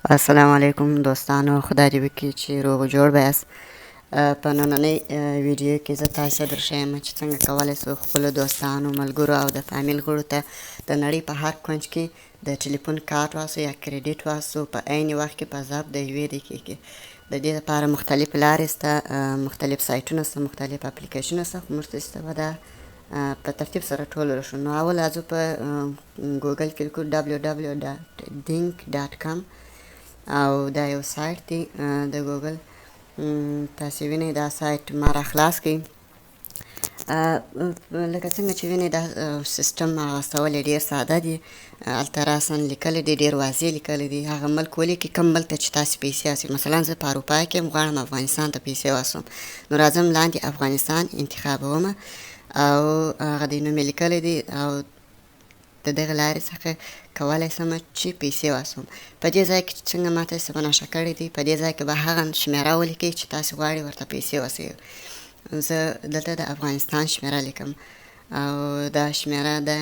السلام علیکم دوستانو، خدای دې وکړي چې روغ جوړ به یاست. په نننۍ ویډیو کې زه تاسو ته درښیم چې څنګه کولی شو خپلو دوستانو، ملګرو او د فامیل غړو ته د نړۍ په هر کونج کې د ټلیفون کارت واخلو یا کریډیټ واخلو په عین وخت کې په ظرف د یوې دقیقې کې. د دې لپاره مختلف لارې شته، مختلف سایټونه شته، مختلف اپلیکیشنونه شته، خو موږ ته استفاده په ترتیب سره ټول راشو. نو اول راځو په ګوګل کې لیکو www.dink.com او دا یو سایټ دی د ګوګل. تاسې وینئ دا سایټ ما را خلاص کړئ. لکه څنګه چې وینئ دا سیسټم استول یې ډېر ساده دی. هلته راساً لیکلی دی، ډېر واضح لیکلی دی. هغه ملک ولیکئ کوم ملک ته چې تاسې پیسې اچوئ. مثلا زه په اروپا کې یم، غواړم افغانستان ته پیسې واچوم، نو راځم لاندې افغانستان انتخابوم او هغه دی نوم یې لیکلی دی او د دغه لارې څخه کولی شم چې پیسې واچوم. په دې ځای کې څنګه ما تاسې په نښه کړی دی، په دې ځای کې به هغه شمېره ولیکئ چې تاسې غواړئ ورته پیسې واچوئ. زه دلته د افغانستان شمېره لیکم او دا شمېره دا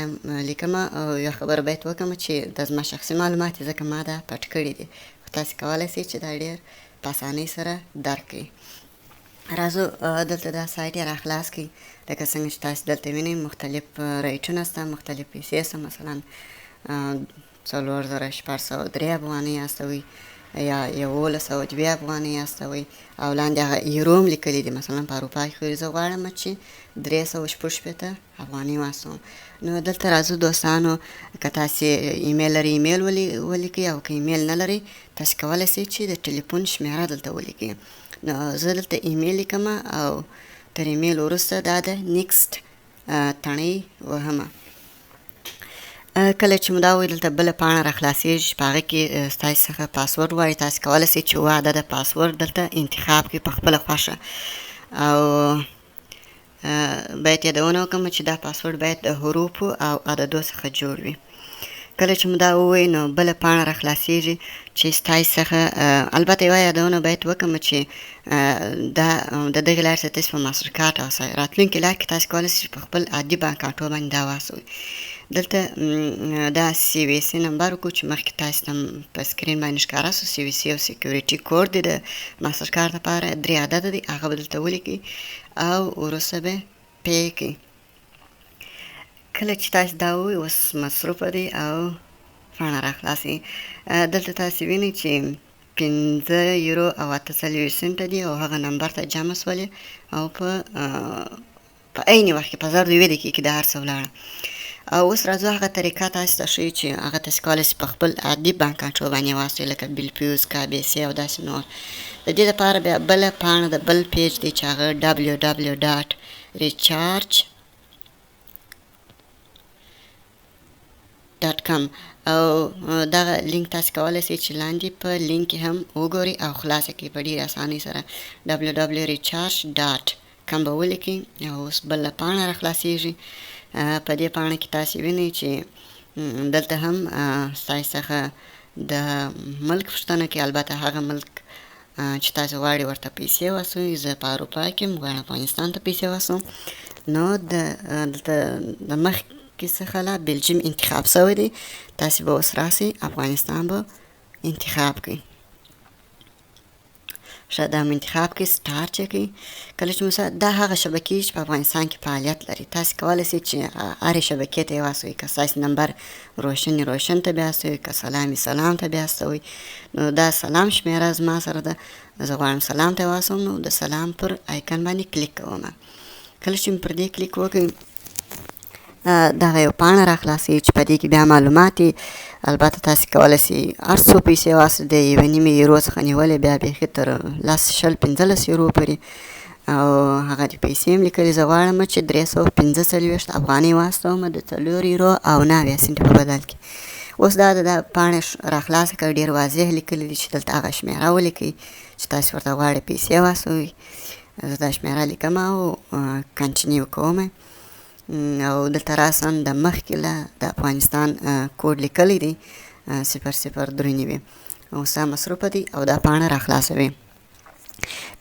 لیکم او یو خبره باید وکړم چې دا زما شخصي معلومات دي، ځکه ما دا پټ کړي دي، خو تاسې کولی شئ چې دا ډېر په اسانۍ سره درک کړئ. راځو دلته دا سایټ یې را خلاص کړئ. لکه څنګه چې تاسې دلته وینئ مختلف ریټونه شته، مختلف پیسې شته. مثلا 4603 افغانۍ استوئ یا 1102 افغانۍ استوئ او لاندې هغه یورو هم لیکلي دي. مثلا په اروپا کې خو زه غواړم چې 366 افغانۍ واستوم. نو دلته راځو دوستانو، که تاسې ایمیل لرئ ایمیل ولیکئ او که ایمیل نه لرئ تاسې کولی شئ چې د ټلیفون شمېره دلته ولیکئ. نو زه دلته ایمیل لیکم او تر ایمیل وروسته دا د نیکسټ تڼۍ وهمه. کله چې مو دا ووایي دلته بله پاڼه را خلاصېږي چې په هغه کې ستاسې څخه پاسورډ غواړي. تاسې کولی شئ چې اووه عدده پاسورډ دلته انتخاب کړئ په خپله خوښه او باید یادونه وکړم چې دا پاسورډ باید د حروفو او عددو څخه جوړ وي. کله چې مو دا ووایي نو بله پاڼه را خلاصېږي چې ستاسې څخه البته یوه یادونه باید وکړم چې دا د دغې لارې سره تاسې په ماسټر کارټ او راتلونکې لار کې تاسې کولی شئ په خپل عادي بانک اکاونټ باندې دا واچوئ. دلته دا سی وی سی نمبر وکړو چې مخکې تاسې ته په سکرین باندې ښکاره شو. سی وی سی او سیکیورټي کوډ دی د ماسټر کارټ لپاره، 3 عدده دی، هغه به دلته ولیکئ او وروسته به پی کړئ. کله چې تاسې دا ووایي اوس مصروفه دی او پاڼه را خلاصوي. دلته تاسې وینئ چې 5 یورو او 48 سنټه دي او هغه نمبر ته جمع شولې او په عین وخت کې په ظرف د یوې دقیقې کې دا هر څه ولاړه. او اوس راځو هغه طریقه تاسې ته ښیو چې هغه تاسې کولی شئ په خپل عادي بانک اکاونټ باندې واستوئ، لکه بیلفیوز، کابیسي او داسې نور. د دې لپاره بیا بله پاڼه د بل پیج دی چې هغه www.recharge.com او دغه لینک تاسې کولی شئ چې لاندې په لینک کې هم وګورئ او خلاصه کړئ په ډېرې اسانۍ سره. www.recharge.com به ولیکئ او اوس بله پاڼه را خلاصېږي. په دې پاڼه کې تاسې وینئ چې دلته هم ستاسې څخه د ملک پوښتنه کوي، البته هغه ملک چې تاسې غواړئ ورته پیسې واچوئ. زه په اروپا کې یم، غواړم افغانستان ته پیسې واچوم. نو دلته د مخکې څخه لا بلجیم انتخاب شوی دی، تاسې به اوس راسئ افغانستان به انتخاب کړئ. ښه دا هم انتخاب کړئ، سټارټ یې کړئ. کله چې دا هغه شبکې چې په افغانستان کې فعالیت لري، تاسې کولی شئ چې هرې شبکې ته یې واستوئ. که ستاسې نمبر روشن ته بیا استوئ، که سلام ته بیا استوئ. نو دا سلام شمېره زما سره ده، زه غواړم سلام ته یې واچوم. نو د سلام پر آیکن باندې کلیک کوم. کله چې مې پر دې کلیک وکړئ دغه یو پاڼه را خلاصوي چې په دې کې بیا معلومات دي. البته تاسې کولی شئ هر څو پیسې واخلئ، د 1.5 یورو څخه نیولې بیا بیخي تر 10 20 15 یورو پورې او هغه د پیسې هم لیکلي. زه غواړم چې 345 افغانۍ واستوم د 4 یورو او 90 سنټ په بدل کې. اوس دا د پاڼې را خلاصه کړه، ډېر واضح لیکلي دي چې دلته هغه شمېره ولیکئ چې تاسې ورته غواړئ پیسې واستوئ. زه دا شمېره لیکم او کنټینیو کوم او دلته راسم د مخکې له د افغانستان کوډ لیکلی دی 0039 اوس دا مصروفه دی او دا پاڼه را خلاصوي.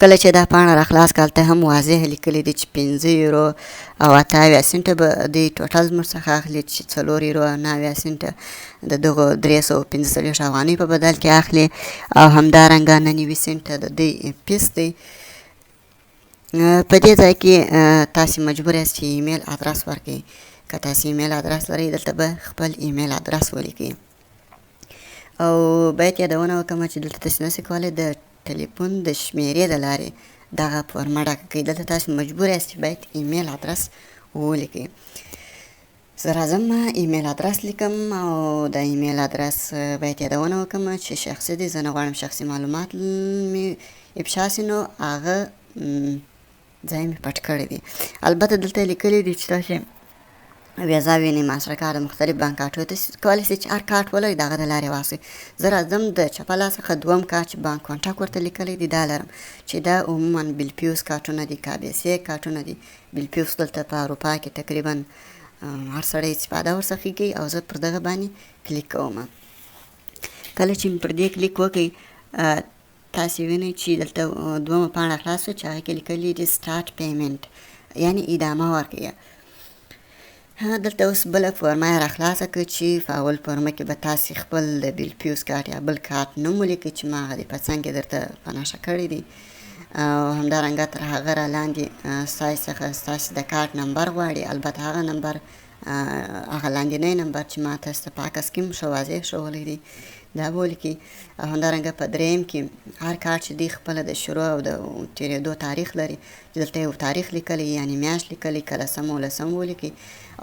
کله چې دا پاڼه راخلاص کړه هلته هم واضح لیکلي دي چې 5 یورو او 78 سنټه به دوی ټوټل زموږ څخه اخلي، چې 4 یورو او 89 سنټه د دغو 345 افغانیو په بدل کې اخلي، او همدارنګه 99 سنټه د دوی فیس دی. په دې ځای کې تاسې مجبور یاست چې ایمیل ادرس ورکړئ. که تاسې ایمیل ادرس لرئ دلته به خپل ایمیل ادرس ولیکئ. او باید یادونه وکړم چې دلته تاسې نشئ کولی د ټلیفون د شمیرې د لارې دغه فورمه ډکه کړئ. دلته تاسو مجبور یاست چې باید ایمیل ادرس ولیکئ. زه راځم ایمیل ادرس لیکم، او د ایمیل ادرس باید یادونه وکړم چې شخصي دی. زه نه غواړم شخصي معلومات مې افشا سي، نو هغه ځای مې پټ کړی دی. البته دلته لیکلی دی چې تاسې ویزا وینئ، ماسټر کارډ، مختلف بانک کارټونه تاسې کولی شئ چې هر کارټ ولرئ د هغه د لارې واخلئ. زه راځم د چپه لاس څخه دویم کارټ چې بانک کانټاکټ ورته لیکلی دی دا لرم، چې دا عموما بیلفیوز کارټونه دي، KBC کارټونه دي. بیلفیوز دلته په اروپا کې تقریبا هر سړی استفاده ورڅخه کوي، او زه پر دغه باندې کلیک کوم. کله چې مې پر دې کلیک وکړئ تاسې وینئ چې دلته دویمه پاڼه خلاصه چې هغې کې لیکلي دي سټارټ پیمنټ، یعنې ادامه ورکړئ. دلته اوس بله فورمه یې راخلاصه کړه چې په اول فورمه کې به تاسې خپل د بیلفیوز کارت یا بل کارت نوم ولیکئ چې ما هغه د په څنګ کې درته په نښه کړی دی، او همدارنګه تر هغه را لاندې ستاسې څخه ستاسې د کارت نمبر غواړي. البته هغه نمبر هغه لاندینی نمبر چې ما تاسو ته په عکس کې ښه واضح ښوولی دی دا به ولیکئ. او همدارنګه په دریم کې هر کارت چې دی خپله د شروع او د تېرېدو تاریخ لري، چې دلته یو تاریخ لیکلی یعنې میاشت لیکلی، کله سم او لسم ولیکئ.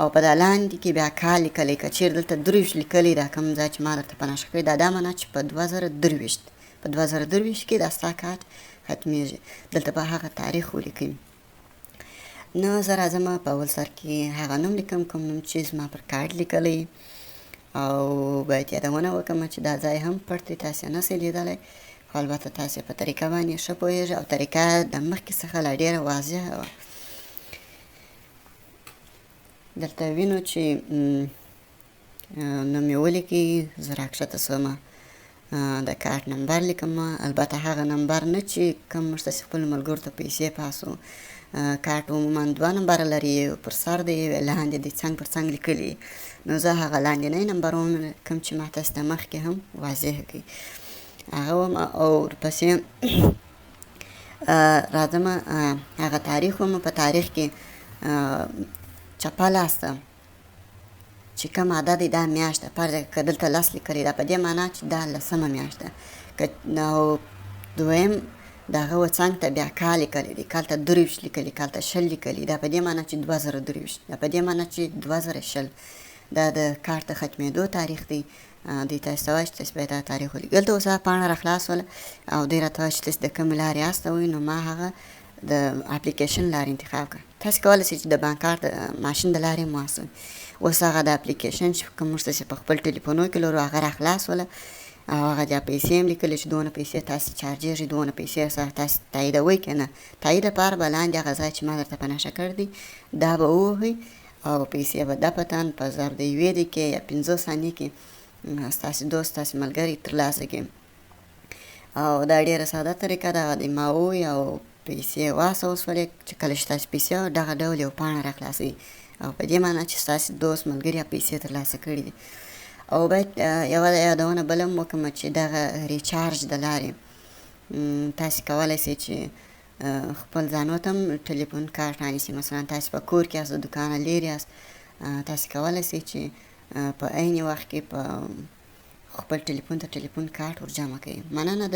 او په دا لاندې کې بیا کال لیکلی، که چېرې دلته 23 لیکلی دا کوم ځای چې ما درته په نښه کړی دا معنا چې په 2023 کې دا ستا کارت ختمیږي. دلته به هغه تاریخ ولیکئ. نو زه راځم په اول سر کې هغه نوم لیکم کوم نوم چې زما پر کارت لیکلی، او باید یادونه وکړم چې دا ځای هم پټ دی، تاسې نشئ لیدلی، خو البته تاسې په طریقه باندې ښه پوهېږئ، او طریقه د مخکې څخه لا ډېره واضحه وه. دلته وینو چې نوم یې ولیکئ. زه راکښته شومه، د کارت نمبر لیکم، البته هغه نمبر نه چې کوم موږ تاسې خپلو ملګرو ته پیسې پاسو. کارت عموما 2 نمبره لري، یو پر سر دی، یو لاندې دی، څنګ پر څنګ لیکلي. نو زه هغه لاندینی نمبر کوم چې ما تاسې ته مخکې هم واضح کړي هغه وم، او ورپسې راځم هغه تاریخ وم. په تاریخ کې چپه لاس ته چې کوم عدد دی دا میاشت ده، فرض که دلته 10 لیکلی دا په دې معنا چې دا 10مه میاشت ده. او دویم د هغه و څنګ ته بیا کال لیکلی دی، کال ته 23 لیکلي، کال ته 20 لیکلي، دا په دې معنا چې 2023، دا په دې معنا چې 2020. دا د کارت د ختمېدو تاریخ دی. دوی تاسې ته وایي چې تاسې باید دا تاریخ ولیکئ. دلته اوس هغه پاڼه راخلاصوله، او دوی راته وایي چې تاسې د کومې لارې استوئ. نو ما هغه د اپلیکیشن لارې انتخاب کړه. تاسې کولی شئ چې د بانک کارت د ماشین د لارې هم واستوئ. اوس هغه د اپلیکیشن چې کوم موږ تاسې په خپل ټلیفونو کې لرو هغه راخلاصوله، او هغه بیا پیسې هم لیکلي چې دونه پیسې تاسې چارجېږي، دونه پیسې سره تاسې تاییدوئ که نه. تایید لپاره به لاندې هغه ځای چې ما درته په نښه کړی دی دا به ووهئ، او پیسې به دپتن په 0.1 دقیقې یا 15 ثانیې کې ستاسې دوست ستاسې ملګري ترلاسه کړي. او دا ډېره ساده طریقه ده. هغه د ما ووهئ او پیسې واستول شولې، چې کله چې تاسې پیسې دغه ډول یو پاڼه راخلاصوئ، او په دې معنا چې ستاسې دوست ملګري پیسې ترلاسه کړي دي. او باید یوه یادونه بله هم وکړم چې دغه ریچارج د لارې تاسې کولی شئ چې خپل ځانو ته هم ټلیفون کارت رانیسئ. مثلا تاسې په کور کې یاست، د دوکانه لرې یاست، تاسې کولی شئ چې په عین وخت کې په خپل ټلیفون ته ټلیفون کارت ورجمع کړئ. مننه.